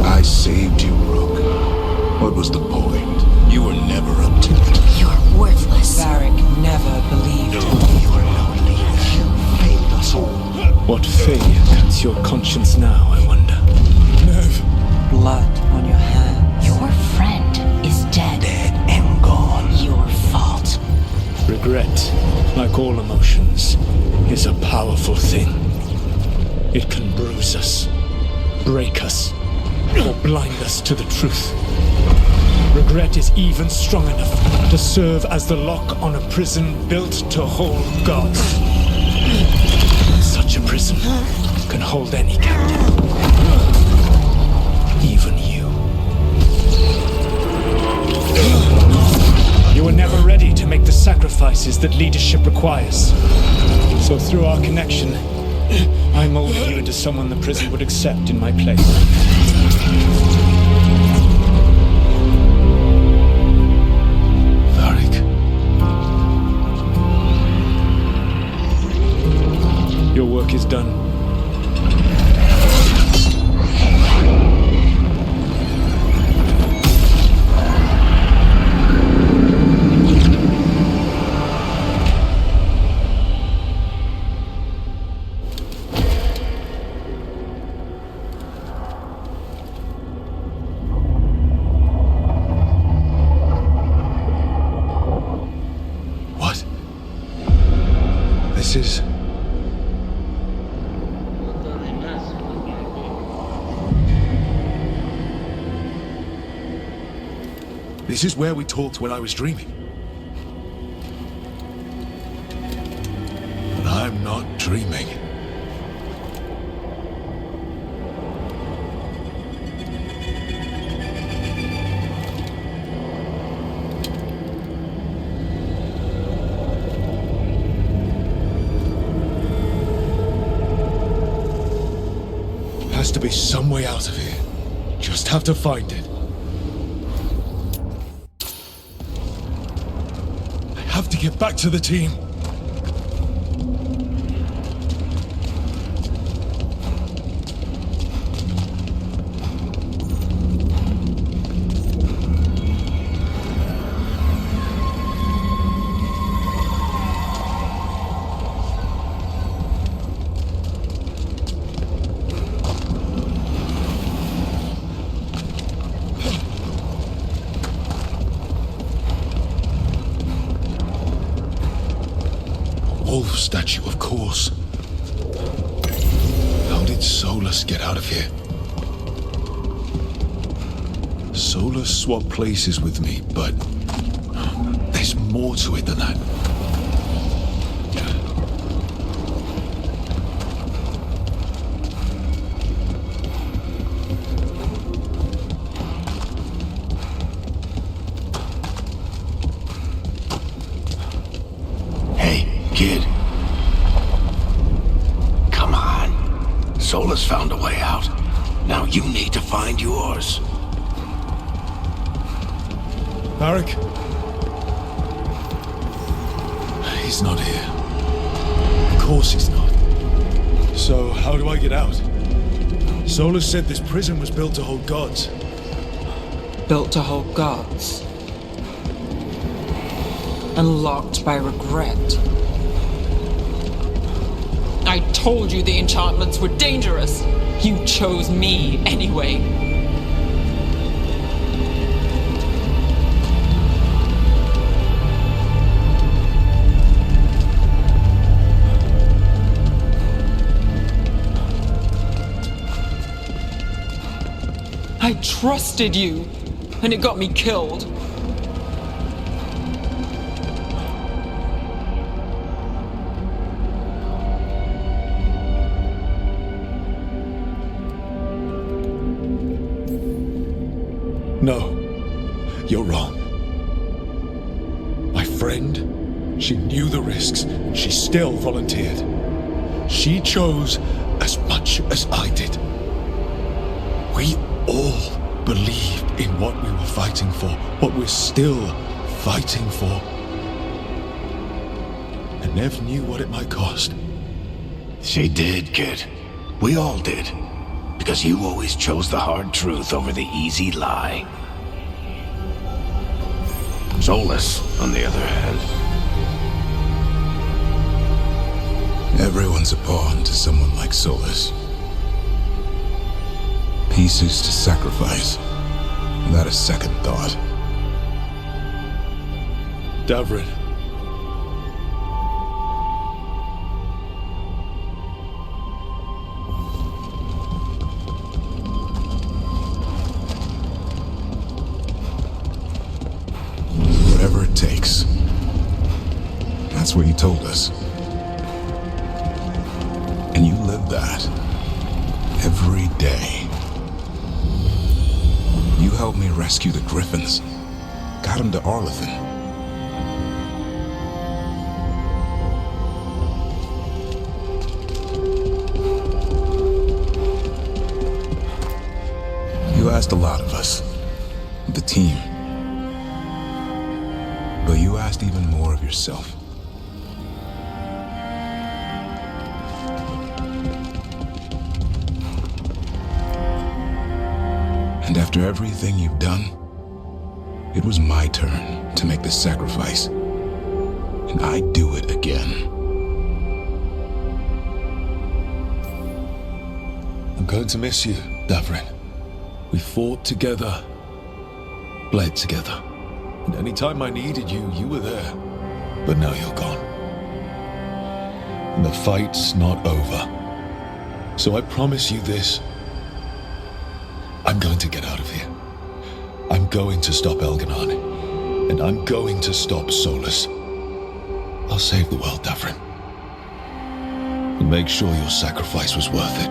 [SPEAKER 8] I saved you, Rook. What was the point? You were never up to it.
[SPEAKER 5] You're worthless.
[SPEAKER 6] Varric never believed.
[SPEAKER 4] You were lonely. You failed us all.
[SPEAKER 11] What failure cuts your conscience now, I wonder?
[SPEAKER 9] Nev.
[SPEAKER 6] Blood on your hands.
[SPEAKER 1] Your friend is dead.
[SPEAKER 4] Dead and gone.
[SPEAKER 1] Your fault.
[SPEAKER 11] Regret, like all emotions, is a powerful thing. It can bruise us, break us, or blind us to the truth. Regret is even strong enough to serve as the lock on a prison built to hold gods. Such a prison can hold any captive. Even you. You were never ready to make the sacrifices that leadership requires. So through our connection, I molded you into someone the prison would accept in my place.
[SPEAKER 9] Varric.
[SPEAKER 11] Your work is done.
[SPEAKER 9] What? This is... This is where we talked when I was dreaming. But I'm not dreaming. Has to be some way out of here. Just have to find it. I have to get back to the team. statue, of course. How did Solus get out of here? Solus swapped places with me, but there's more to it than that.
[SPEAKER 4] Kid. Come on. Solus found a way out. Now you need to find yours.
[SPEAKER 9] Varric? He's not here. Of course he's not. So, how do I get out? Solus said this prison was built to hold gods.
[SPEAKER 6] Built to hold gods. And locked by regret. I told you the enchantments were dangerous. You chose me anyway. I trusted you, and it got me killed.
[SPEAKER 9] No, you're wrong. My friend, she knew the risks, and she still volunteered. She chose as much as I did. We all believed in what we were fighting for, what we're still fighting for. And Nev knew what it might cost.
[SPEAKER 4] She did, kid. We all did. Because you always chose the hard truth over the easy lie. Solus, on the other hand.
[SPEAKER 8] Everyone's a pawn to someone like Solus. Pieces to sacrifice, without a second thought.
[SPEAKER 9] Davrin.
[SPEAKER 8] Whatever it takes. That's what you told us. And you live that. Every day. You helped me rescue the Griffins. Got them to Arlathan. You asked a lot of us. The team. But you asked even more of yourself. And after everything you've done, it was my turn to make the sacrifice. And I'd do it again.
[SPEAKER 9] I'm going to miss you, Davrin. We fought together, bled together. And any time I needed you, you were there. But now you're gone. And the fight's not over. So I promise you this. I'm going to get out of here. I'm going to stop Elgar'nan. And I'm going to stop Solus. I'll save the world, Davrin. And make sure your sacrifice was worth it.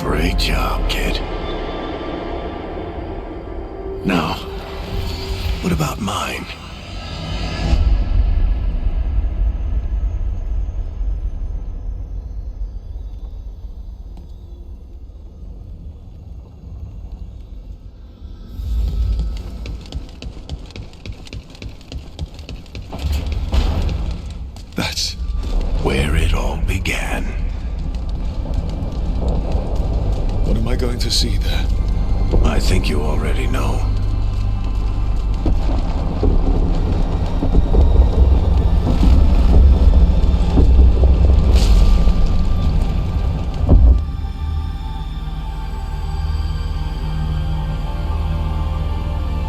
[SPEAKER 4] Great job, kid. Now, what about mine?
[SPEAKER 9] That's
[SPEAKER 4] where it all began.
[SPEAKER 9] What am I going to see there?
[SPEAKER 4] I think you already know.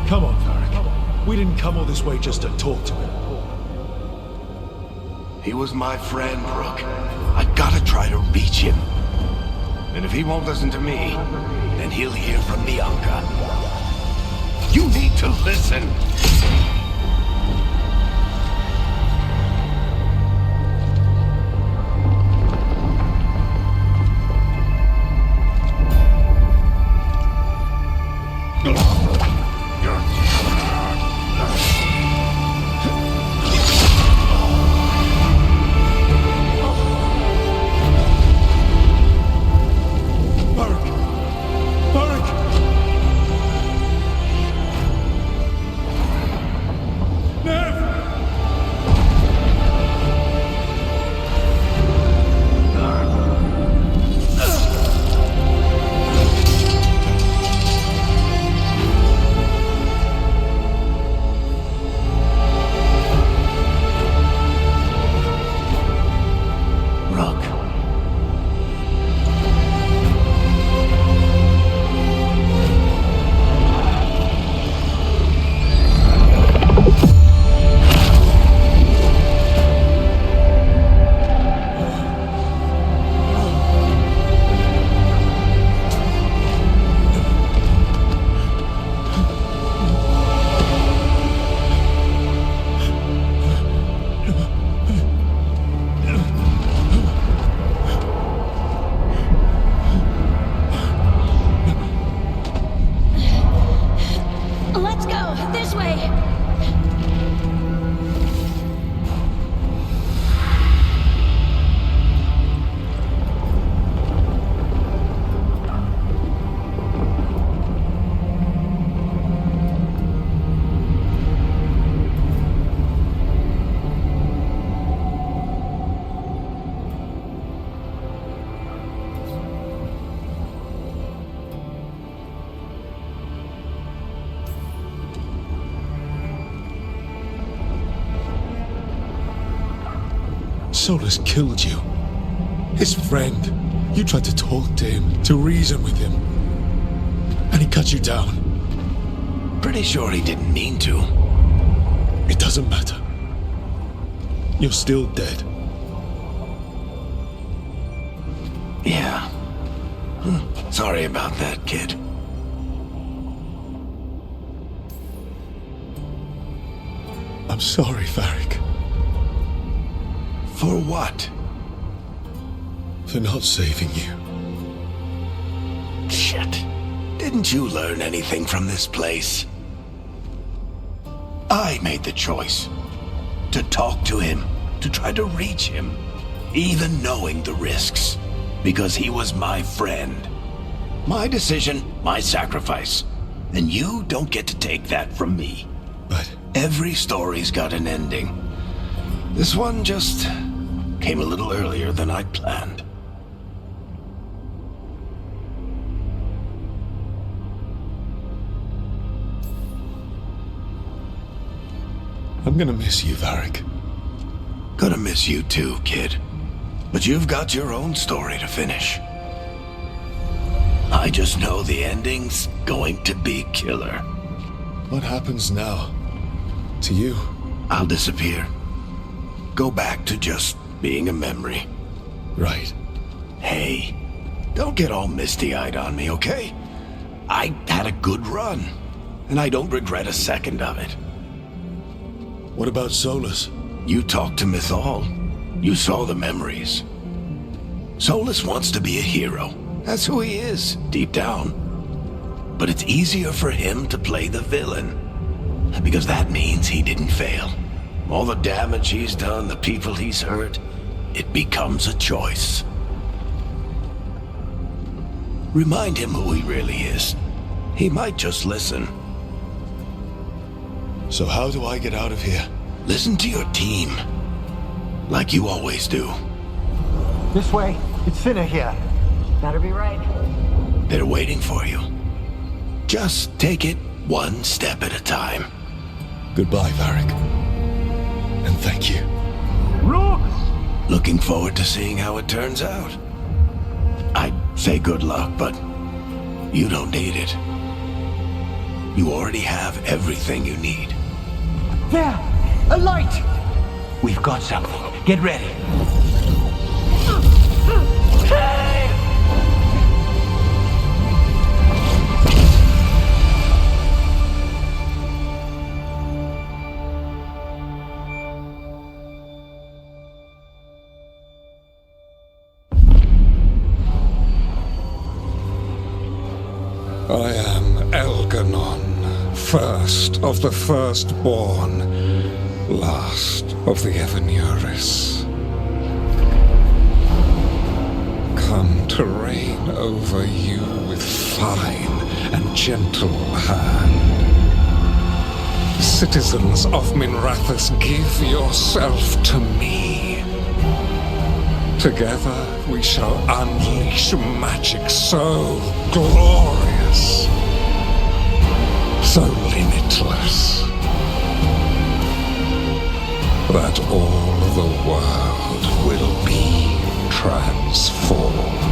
[SPEAKER 9] Come on, Varric. We didn't come all this way just to talk to him.
[SPEAKER 4] He was my friend, Rook. I gotta try to reach him. And if he won't listen to me, then he'll hear from Bianca. You need to listen!
[SPEAKER 9] Solus killed you. His friend. You tried to talk to him, to reason with him. And he cut you down.
[SPEAKER 4] Pretty sure he didn't mean to.
[SPEAKER 9] It doesn't matter. You're still dead.
[SPEAKER 4] Yeah. Sorry about that, kid.
[SPEAKER 9] I'm sorry, Varric.
[SPEAKER 4] For what?
[SPEAKER 9] For not saving you.
[SPEAKER 4] Shit. Didn't you learn anything from this place? I made the choice. To talk to him. To try to reach him. Even knowing the risks. Because he was my friend. My decision, my sacrifice. And you don't get to take that from me.
[SPEAKER 9] But
[SPEAKER 4] every story's got an ending. This one just came a little earlier than I'd planned.
[SPEAKER 9] I'm gonna miss you, Varric.
[SPEAKER 4] Gonna miss you too, kid. But you've got your own story to finish. I just know the ending's going to be killer.
[SPEAKER 9] What happens now? To you?
[SPEAKER 4] I'll disappear. Go back to just being a memory.
[SPEAKER 9] Right.
[SPEAKER 4] Hey, don't get all misty-eyed on me, okay? I had a good run, and I don't regret a second of it.
[SPEAKER 9] What about Solus?
[SPEAKER 4] You talked to Mythal. You saw the memories. Solus wants to be a hero. That's who he is, deep down. But it's easier for him to play the villain. Because that means he didn't fail. All the damage he's done, the people he's hurt, it becomes a choice. Remind him who he really is. He might just listen.
[SPEAKER 9] So how do I get out of here?
[SPEAKER 4] Listen to your team. Like you always do.
[SPEAKER 15] This way. It's thinner here.
[SPEAKER 1] Better be right.
[SPEAKER 4] They're waiting for you. Just take it one step at a time.
[SPEAKER 9] Goodbye, Varric. And thank you.
[SPEAKER 15] Rook!
[SPEAKER 4] Looking forward to seeing how it turns out. I'd say good luck, but you don't need it. You already have everything you need.
[SPEAKER 15] There! A light! We've got something.
[SPEAKER 12] Get ready.
[SPEAKER 13] I am Elgar'nan, first of the firstborn, last of the Evanuris. Come to reign over you with fine and gentle hand. Citizens of Minrathous, give yourself to me. Together we shall unleash magic so glorious, so limitless, that all the world will be transformed.